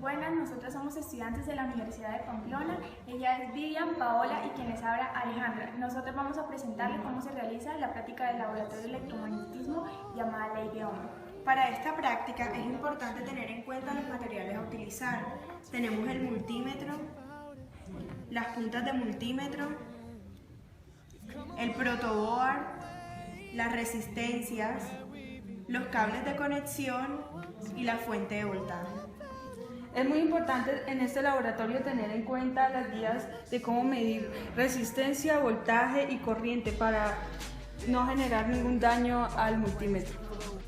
Buenas, nosotros somos estudiantes de la Universidad de Pamplona. Ella es Vivian, Paola y quien les habla, Alejandra. Nosotros vamos a presentarles cómo se realiza la práctica del laboratorio de electromagnetismo llamada Ley de Ohm. Para esta práctica es importante tener en cuenta los materiales a utilizar. Tenemos el multímetro, las puntas de multímetro, el protoboard, las resistencias, los cables de conexión y la fuente de voltaje. Es muy importante en este laboratorio tener en cuenta las guías de cómo medir resistencia, voltaje y corriente para no generar ningún daño al multímetro.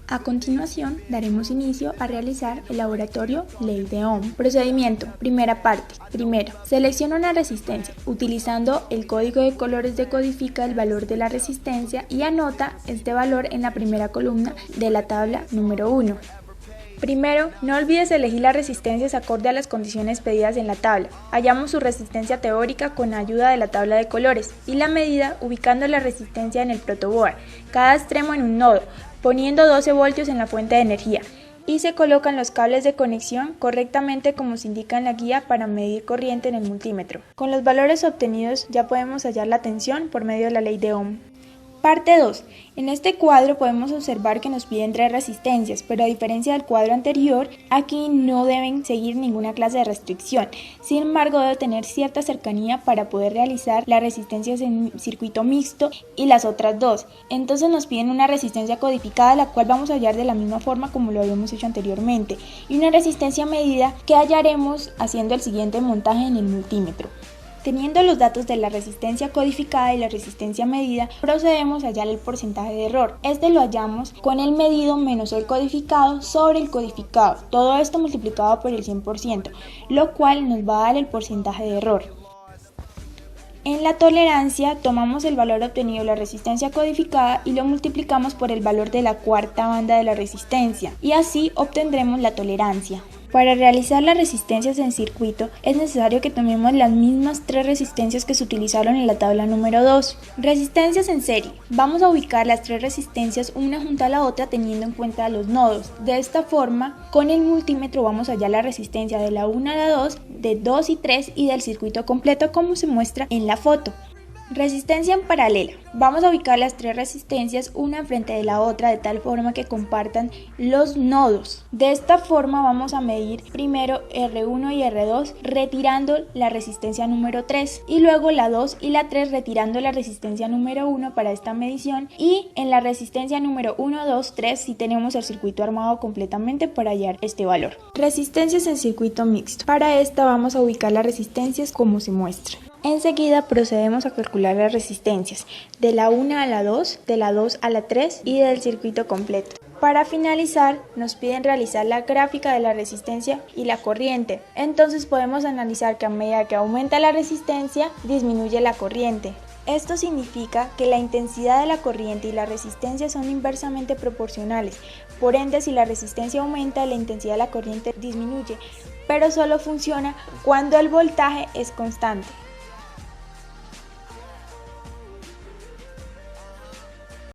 A continuación, daremos inicio a realizar el laboratorio Ley de Ohm. Procedimiento. Primera parte. Primero, selecciona una resistencia. Utilizando el código de colores decodifica el valor de la resistencia y anota este valor en la primera columna de la tabla número 1. Primero, no olvides elegir las resistencias acorde a las condiciones pedidas en la tabla. Hallamos su resistencia teórica con ayuda de la tabla de colores y la medida ubicando la resistencia en el protoboard, cada extremo en un nodo, poniendo 12 voltios en la fuente de energía y se colocan los cables de conexión correctamente como se indica en la guía para medir corriente en el multímetro. Con los valores obtenidos ya podemos hallar la tensión por medio de la ley de Ohm. Parte 2. En este cuadro podemos observar que nos piden 3 resistencias, pero a diferencia del cuadro anterior, aquí no deben seguir ninguna clase de restricción. Sin embargo, debe tener cierta cercanía para poder realizar las resistencias en circuito mixto y las otras 2. Entonces nos piden una resistencia codificada, la cual vamos a hallar de la misma forma como lo habíamos hecho anteriormente, y una resistencia medida que hallaremos haciendo el siguiente montaje en el multímetro. Teniendo los datos de la resistencia codificada y la resistencia medida, procedemos a hallar el porcentaje de error. Este lo hallamos con el medido menos el codificado sobre el codificado, todo esto multiplicado por el 100%, lo cual nos va a dar el porcentaje de error. En la tolerancia tomamos el valor obtenido de la resistencia codificada y lo multiplicamos por el valor de la cuarta banda de la resistencia, y así obtendremos la tolerancia. Para realizar las resistencias en circuito es necesario que tomemos las mismas 3 resistencias que se utilizaron en la tabla número 2. Resistencias en serie. Vamos a ubicar las 3 resistencias una junto a la otra teniendo en cuenta los nodos. De esta forma, con el multímetro vamos a hallar la resistencia de la 1 a la 2, de 2 y 3 y del circuito completo como se muestra en la foto. Resistencia en paralela. Vamos a ubicar las 3 resistencias una enfrente de la otra de tal forma que compartan los nodos. De esta forma vamos a medir primero R1 y R2 retirando la resistencia número 3 y luego la 2 y la 3 retirando la resistencia número 1 para esta medición, y en la resistencia número 1, 2, 3 si tenemos el circuito armado completamente para hallar este valor. Resistencias en circuito mixto. Para esta vamos a ubicar las resistencias como se muestra. Enseguida procedemos a calcular las resistencias de la 1 a la 2, de la 2 a la 3 y del circuito completo. Para finalizar, nos piden realizar la gráfica de la resistencia y la corriente. Entonces podemos analizar que a medida que aumenta la resistencia, disminuye la corriente. Esto significa que la intensidad de la corriente y la resistencia son inversamente proporcionales. Por ende, si la resistencia aumenta, la intensidad de la corriente disminuye, pero solo funciona cuando el voltaje es constante.